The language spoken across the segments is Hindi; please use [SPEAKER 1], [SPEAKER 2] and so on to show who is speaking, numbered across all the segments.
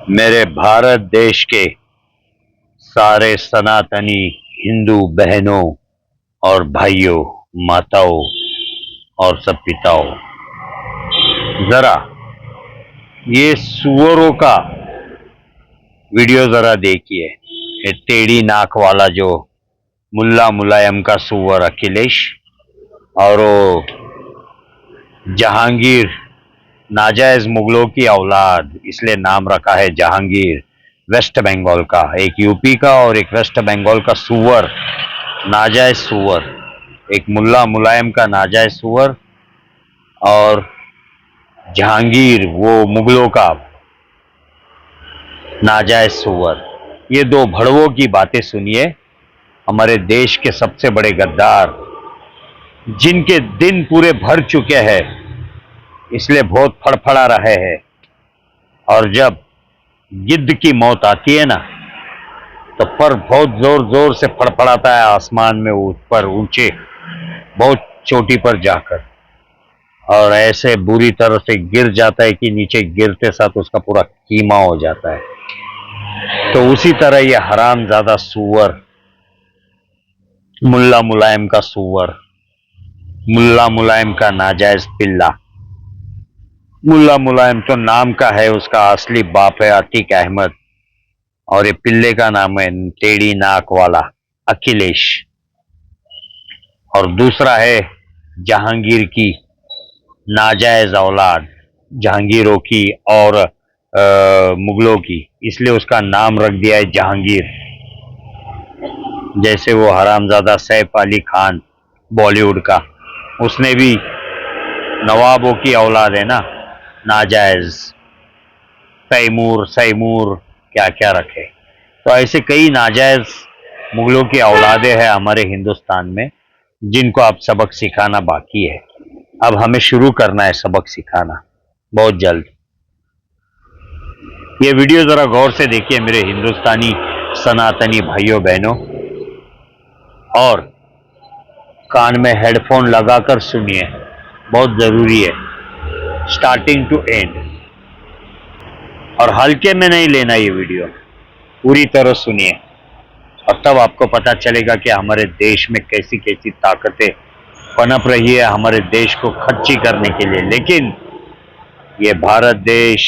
[SPEAKER 1] मेरे भारत देश के सारे सनातनी हिंदू बहनों और भाइयों, माताओं और सब पिताओं, जरा ये सुअरों का वीडियो जरा देखिए। ये टेढ़ी नाक वाला जो मुल्ला मुलायम का सुअर अखिलेश, और वो जहांगीर, नाजायज मुगलों की औलाद, इसलिए नाम रखा है जहांगीर, वेस्ट बंगाल का, एक यूपी का और एक वेस्ट बंगाल का सुअर, नाजायज सुअर, एक मुल्ला मुलायम का नाजायज सुअर, और जहांगीर वो मुगलों का नाजायज सुअर। ये दो भड़वों की बातें सुनिए। हमारे देश के सबसे बड़े गद्दार, जिनके दिन पूरे भर चुके हैं, इसलिए बहुत फड़फड़ा रहे हैं। और जब गिद्ध की मौत आती है ना, तो पर बहुत जोर जोर से फड़फड़ाता है आसमान में, ऊपर ऊंचे बहुत चोटी पर जाकर, और ऐसे बुरी तरह से गिर जाता है कि नीचे गिरते साथ उसका पूरा कीमा हो जाता है। तो उसी तरह ये हरामजादा सुअर, मुल्ला मुलायम का सुअर, मुल्ला मुलायम का नाजायज पिल्ला, मुल्ला मुलायम तो नाम का है, उसका असली बाप है अतीक अहमद, और ये पिल्ले का नाम है टेढ़ी नाक वाला अखिलेश, और दूसरा है जहांगीर की नाजायज औलाद, जहांगीरों की और मुगलों की, इसलिए उसका नाम रख दिया है जहांगीर। जैसे वो हरामजादा सैफ अली खान बॉलीवुड का, उसने भी नवाबों की औलाद है ना, नाजायज, तैमूर सैमूर, क्या क्या रखे। तो ऐसे कई नाजायज मुगलों की औलादे हैं हमारे हिंदुस्तान में, जिनको अब सबक सिखाना बाकी है। अब हमें शुरू करना है सबक सिखाना बहुत जल्द। ये वीडियो जरा गौर से देखिए मेरे हिंदुस्तानी सनातनी भाइयों बहनों, और कान में हेडफोन लगाकर सुनिए, बहुत जरूरी है, स्टार्टिंग टू एंड। और हल्के में नहीं लेना ये वीडियो, पूरी तरह सुनिए, और तब आपको पता चलेगा कि हमारे देश में कैसी कैसी ताकतें पनप रही है हमारे देश को खच्ची करने के लिए। लेकिन ये भारत देश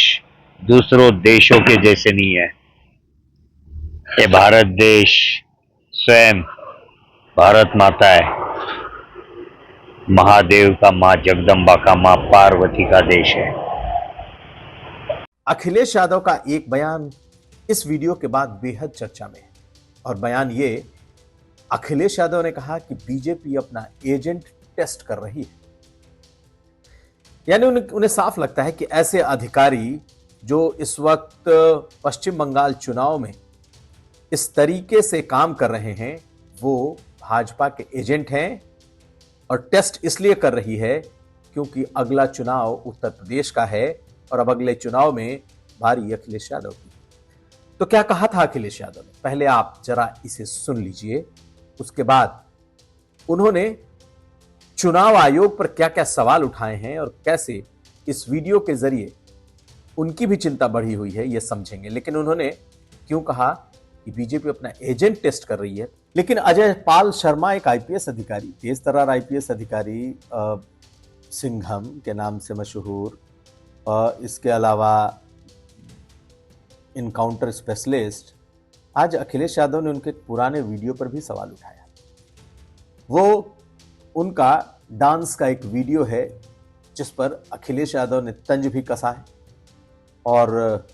[SPEAKER 1] दूसरों देशों के जैसे नहीं है। ये भारत देश स्वयं भारत माता है, महादेव का, माँ जगदम्बा का, माँ पार्वती का देश है।
[SPEAKER 2] अखिलेश यादव का एक बयान इस वीडियो के बाद बेहद चर्चा में है, और बयान ये, अखिलेश यादव ने कहा कि बीजेपी अपना एजेंट टेस्ट कर रही है। यानी उन्हें साफ लगता है कि ऐसे अधिकारी जो इस वक्त पश्चिम बंगाल चुनाव में इस तरीके से काम कर रहे हैं, वो भाजपा के एजेंट हैं, और टेस्ट इसलिए कर रही है क्योंकि अगला चुनाव उत्तर प्रदेश का है, और अब अगले चुनाव में बारी अखिलेश यादव की। तो क्या कहा था अखिलेश यादव ने, पहले आप जरा इसे सुन लीजिए। उसके बाद उन्होंने चुनाव आयोग पर क्या क्या सवाल उठाए हैं और कैसे इस वीडियो के जरिए उनकी भी चिंता बढ़ी हुई है, यह समझेंगे। लेकिन उन्होंने क्यों कहा कि बीजेपी अपना एजेंट टेस्ट कर रही है। लेकिन अजय पाल शर्मा एक आईपीएस अधिकारी, तेज तर्रार आईपीएस अधिकारी, सिंघम के नाम से मशहूर, इसके अलावा इनकाउंटर स्पेशलिस्ट, आज अखिलेश यादव ने उनके पुराने वीडियो पर भी सवाल उठाया। वो उनका डांस का एक वीडियो है जिस पर अखिलेश यादव ने तंज भी कसा है, और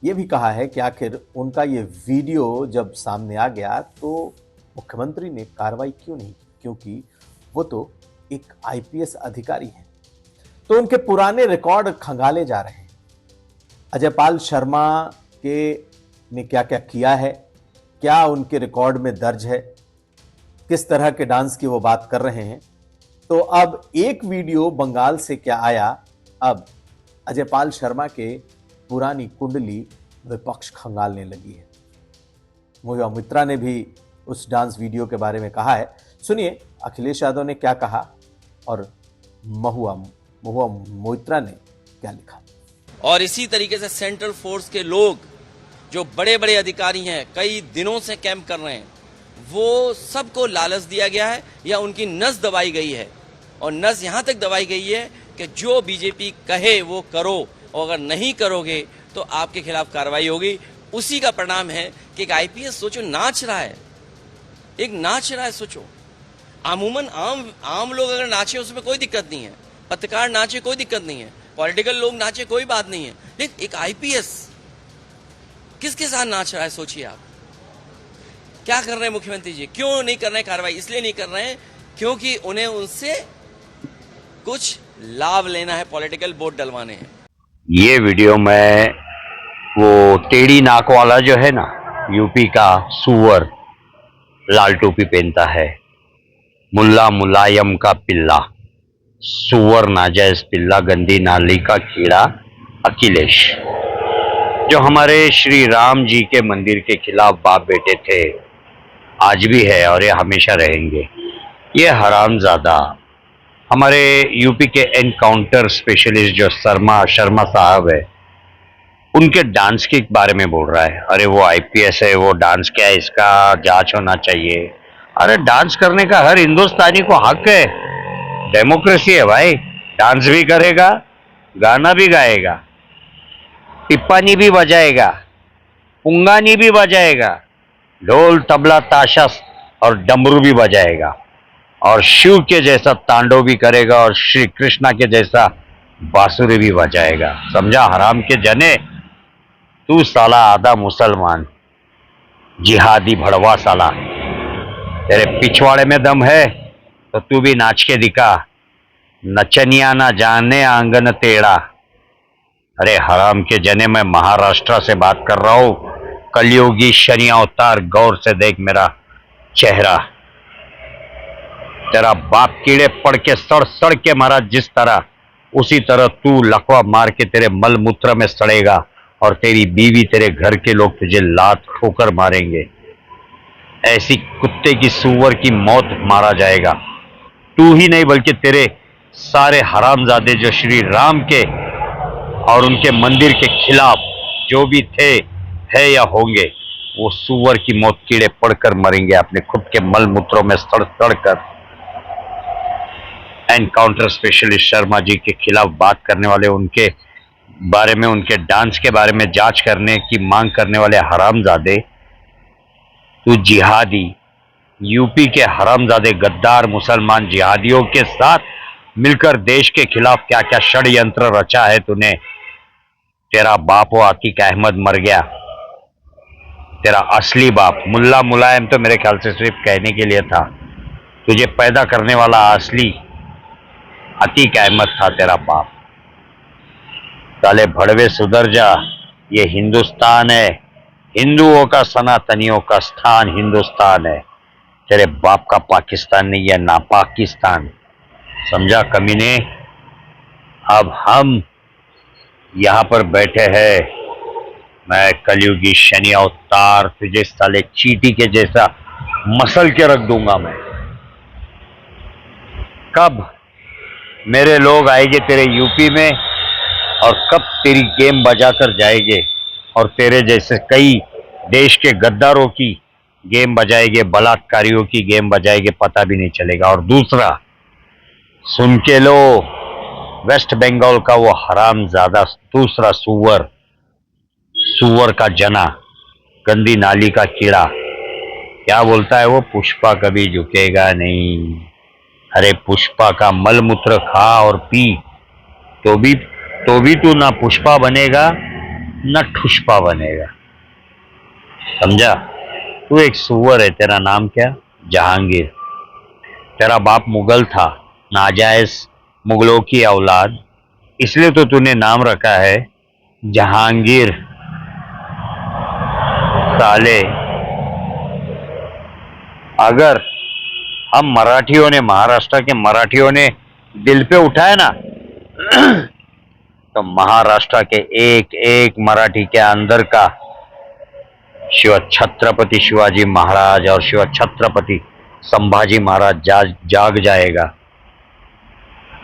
[SPEAKER 2] ये भी कहा है कि आखिर उनका ये वीडियो जब सामने आ गया तो मुख्यमंत्री ने कार्रवाई क्यों नहीं की, क्योंकि वो तो एक आईपीएस अधिकारी हैं। तो उनके पुराने रिकॉर्ड खंगाले जा रहे हैं। अजय पाल शर्मा के ने क्या क्या किया है, क्या उनके रिकॉर्ड में दर्ज है, किस तरह के डांस की वो बात कर रहे हैं। तो अब एक वीडियो बंगाल से क्या आया, अब अजय पाल शर्मा के पुरानी कुंडली विपक्ष खंगालने लगी है। महुआ मोइत्रा ने भी उस डांस वीडियो के बारे में कहा है। सुनिए अखिलेश यादव ने क्या कहा और महुआ मोइत्रा ने क्या लिखा।
[SPEAKER 3] और इसी तरीके से सेंट्रल फोर्स के लोग जो बड़े बड़े अधिकारी हैं, कई दिनों से कैंप कर रहे हैं, वो सबको लालच दिया गया है या उनकी नस दबाई गई है। और नस यहाँ तक दबाई गई है कि जो बीजेपी कहे वो करो, और अगर नहीं करोगे तो आपके खिलाफ कार्रवाई होगी। उसी का परिणाम है कि एक आईपीएस सोचो नाच रहा है, एक नाच रहा है। सोचो, अमूमन आम लोग अगर नाचे उसमें कोई दिक्कत नहीं है, पत्रकार नाचे कोई दिक्कत नहीं है, पॉलिटिकल लोग नाचे कोई बात नहीं है, लेकिन एक आईपीएस किसके साथ नाच रहा है? सोचिए आप क्या कर रहे हैं मुख्यमंत्री जी। क्यों नहीं कर रहे हैं कार्रवाई? इसलिए नहीं कर रहे हैं क्योंकि उन्हें उनसे कुछ लाभ लेना है, पॉलिटिकल वोट डलवाने हैं।
[SPEAKER 1] ये वीडियो में वो टेढ़ी नाक वाला जो है ना, यूपी का सुअर, लाल टोपी पहनता है, मुल्ला मुलायम का पिल्ला, सुअर नाजायज पिल्ला, गंदी नाली का कीड़ा अखिलेश, जो हमारे श्री राम जी के मंदिर के खिलाफ बाप बेटे थे, आज भी है और ये हमेशा रहेंगे। ये हरामजादा हमारे यूपी के एनकाउंटर स्पेशलिस्ट जो शर्मा साहब है, उनके डांस के बारे में बोल रहा है। अरे वो आईपीएस है, वो डांस क्या है, इसका जांच होना चाहिए। अरे डांस करने का हर हिंदुस्तानी को हक है, डेमोक्रेसी है भाई। डांस भी करेगा, गाना भी गाएगा, टिप्पानी भी बजाएगा, पुंगानी भी बजाएगा, ढोल तबला ताशा और डमरू भी बजाएगा, और शिव के जैसा तांडव भी करेगा, और श्री कृष्णा के जैसा बांसुरी भी बजाएगा। समझा हराम के जने? तू साला आधा मुसलमान, जिहादी भड़वा साला, तेरे पिछवाड़े में दम है तो तू भी नाच के दिखा। नचनिया ना जाने आंगन टेढ़ा। अरे हराम के जने, मैं महाराष्ट्र से बात कर रहा हूं। कलयुगी शनि अवतार, गौर से देख मेरा चेहरा। तेरा बाप कीड़े पड़ के सड़ सड़ के मरा जिस तरह, उसी तरह तू लकवा मार के तेरे मल मूत्र में सड़ेगा, और तेरी बीवी, तेरे घर के लोग तुझे लात ठोकर मारेंगे। ऐसी कुत्ते की, सुअर की मौत मारा जाएगा। तू ही नहीं बल्कि तेरे सारे हरामजादे जो श्री राम के और उनके मंदिर के खिलाफ जो भी थे, है या होंगे, वो सुअर की मौत कीड़े पड़कर मरेंगे, अपने खुद के मल मूत्रों में सड़ सड़ कर। एनकाउंटर स्पेशलिस्ट शर्मा जी के खिलाफ बात करने वाले, उनके बारे में, उनके डांस के बारे में जांच करने की मांग करने वाले हरामजादे, तू जिहादी, यूपी के हरामजादे गद्दार मुसलमान जिहादियों के साथ मिलकर देश के खिलाफ क्या क्या षड्यंत्र रचा है तूने। तेरा बाप वो अतीक अहमद मर गया, तेरा असली बाप मुल्ला मुलायम तो मेरे ख्याल से सिर्फ कहने के लिए था। तुझे पैदा करने वाला असली अतीक अहमद था तेरा बाप। साले भड़वे सुधर जा, ये हिंदुस्तान है, हिंदुओं का, सनातनियों का स्थान हिंदुस्तान है। तेरे बाप का पाकिस्तान नहीं है, ना पाकिस्तान। समझा कमीने? अब हम यहां पर बैठे हैं, मैं कलयुगी शनि अवतार, तुझे साले चींटी के जैसा मसल के रख दूंगा मैं। कब मेरे लोग आएंगे तेरे यूपी में, और कब तेरी गेम बजाकर जाएंगे, और तेरे जैसे कई देश के गद्दारों की गेम बजाएंगे, बलात्कारियों की गेम बजाएंगे, पता भी नहीं चलेगा। और दूसरा सुन के लो, वेस्ट बंगाल का वो हरामजादा दूसरा सुअर, सुअर का जना, गंदी नाली का कीड़ा, क्या बोलता है वो? पुष्पा कभी झुकेगा नहीं। अरे पुष्पा का मल मूत्र खा और पी तो भी तू ना पुष्पा बनेगा ना ठुष्पा बनेगा। समझा? तू एक सुअर है। तेरा नाम क्या? जहांगीर। तेरा बाप मुगल था, नाजायज मुगलों की औलाद, इसलिए तो तूने नाम रखा है जहांगीर। साले, अगर हम मराठियों ने, महाराष्ट्र के मराठियों ने दिल पे उठाया ना तो महाराष्ट्र के एक एक मराठी के अंदर का शिव छत्रपति शिवाजी महाराज और शिव छत्रपति संभाजी महाराज जाग जाएगा।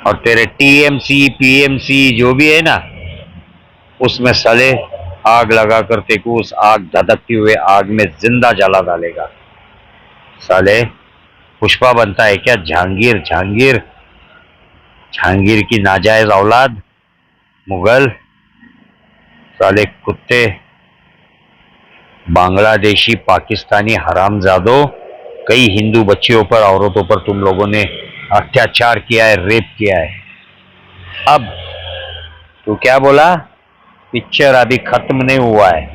[SPEAKER 1] और तेरे टीएमसी पीएमसी जो भी है ना, उसमें साले आग लगाकर तेको उस आग धधकती हुए आग में जिंदा जला डालेगा। साले पुष्पा बनता है क्या? जहांगीर जहांगीर जहांगीर की नाजायज औलाद, मुगल, साले कुत्ते, बांग्लादेशी पाकिस्तानी हरामजादों, कई हिंदू बच्चियों पर, औरतों पर तुम लोगों ने अत्याचार किया है, रेप किया है। अब तू क्या बोला? पिक्चर अभी खत्म नहीं हुआ है।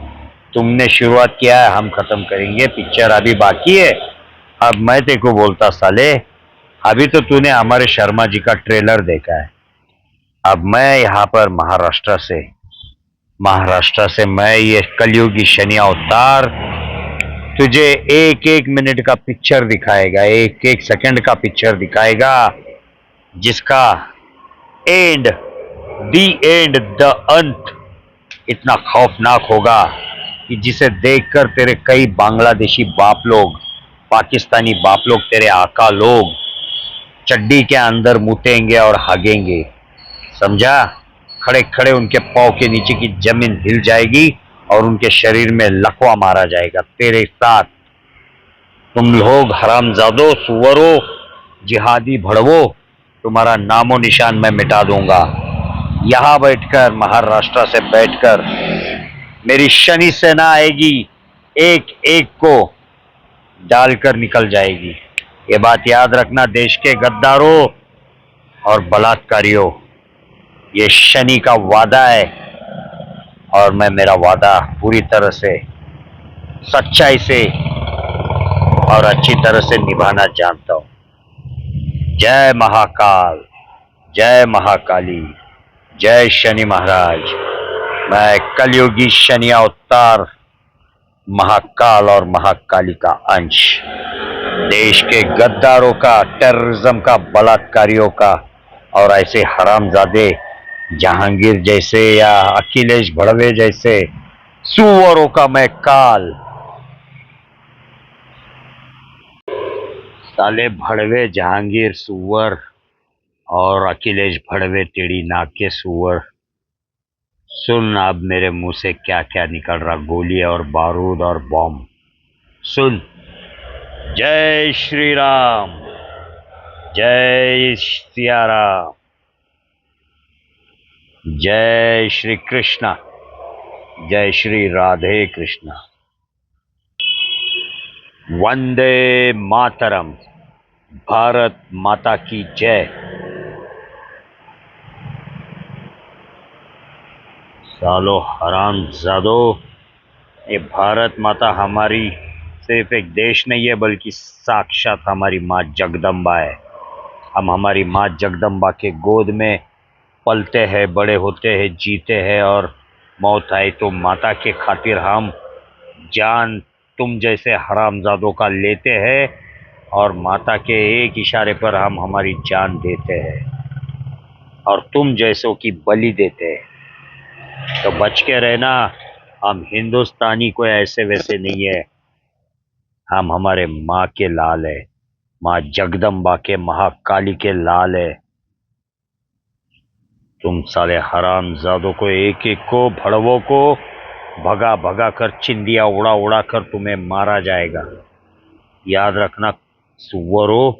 [SPEAKER 1] तुमने शुरुआत किया है, हम खत्म करेंगे। पिक्चर अभी बाकी है। अब मैं तेरे को बोलता साले, अभी तो तूने हमारे शर्मा जी का ट्रेलर देखा है। अब मैं यहाँ पर महाराष्ट्र से मैं ये कलयुगी शनि अवतार तुझे एक एक मिनट का पिक्चर दिखाएगा, एक एक सेकंड का पिक्चर दिखाएगा, जिसका एंड, द अंत इतना खौफनाक होगा कि जिसे देखकर तेरे कई बांग्लादेशी बाप लोग, पाकिस्तानी बाप लोग, तेरे आका लोग चड्डी के अंदर मुतेंगे और हगेंगे। समझा? खड़े खड़े उनके पाँव के नीचे की जमीन हिल जाएगी और उनके शरीर में लकवा मारा जाएगा तेरे साथ। तुम लोग हरामजादो, सुअरो, जिहादी भड़वो, तुम्हारा नामो निशान मैं मिटा दूंगा। यहां बैठकर, महाराष्ट्र से बैठकर मेरी शनि सेना आएगी, एक एक को डालकर निकल जाएगी। ये बात याद रखना देश के गद्दारों और बलात्कारियों। ये शनि का वादा है और मैं मेरा वादा पूरी तरह से, सच्चाई से और अच्छी तरह से निभाना जानता हूं। जय महाकाल, जय महाकाली, जय शनि महाराज। मैं कलयुगी शनि अवतार, महाकाल और महाकाली का अंश, देश के गद्दारों का, टेररिज्म का, बलात्कारियों का और ऐसे हरामजादे जहांगीर जैसे या अखिलेश भड़वे जैसे सुअरों का मैं काल। साले भड़वे, जहांगीर सुअर और अखिलेश भड़वे टेढ़ी नाक के सुअर, सुन अब मेरे मुंह से क्या क्या निकल रहा, गोली और बारूद और बॉम्ब। सुन, जय श्री राम, जय सिया राम, जय श्री कृष्णा, जय श्री राधे कृष्णा, वंदे मातरम, भारत माता की जय। सालो हरामजादो, ये भारत माता हमारी सिर्फ एक देश नहीं है, बल्कि साक्षात हमारी माँ जगदम्बा है। हम हमारी माँ जगदम्बा के गोद में पलते हैं, बड़े होते हैं, जीते हैं और मौत आई तो माता के खातिर हम जान तुम जैसे हरामजादों का लेते हैं और माता के एक इशारे पर हम हमारी जान देते हैं और तुम जैसों की बलि देते हैं। तो बच के रहना, हम हिंदुस्तानी कोई ऐसे वैसे नहीं है। हम हमारे माँ के लाल है, माँ जगदम्बा के, महाकाली के लाल है। तुम साले हरामजादों को, एक एक को, भड़वों को भगा भगा कर, चिंदिया उड़ा उड़ा कर तुम्हें मारा जाएगा। याद रखना सुअरों,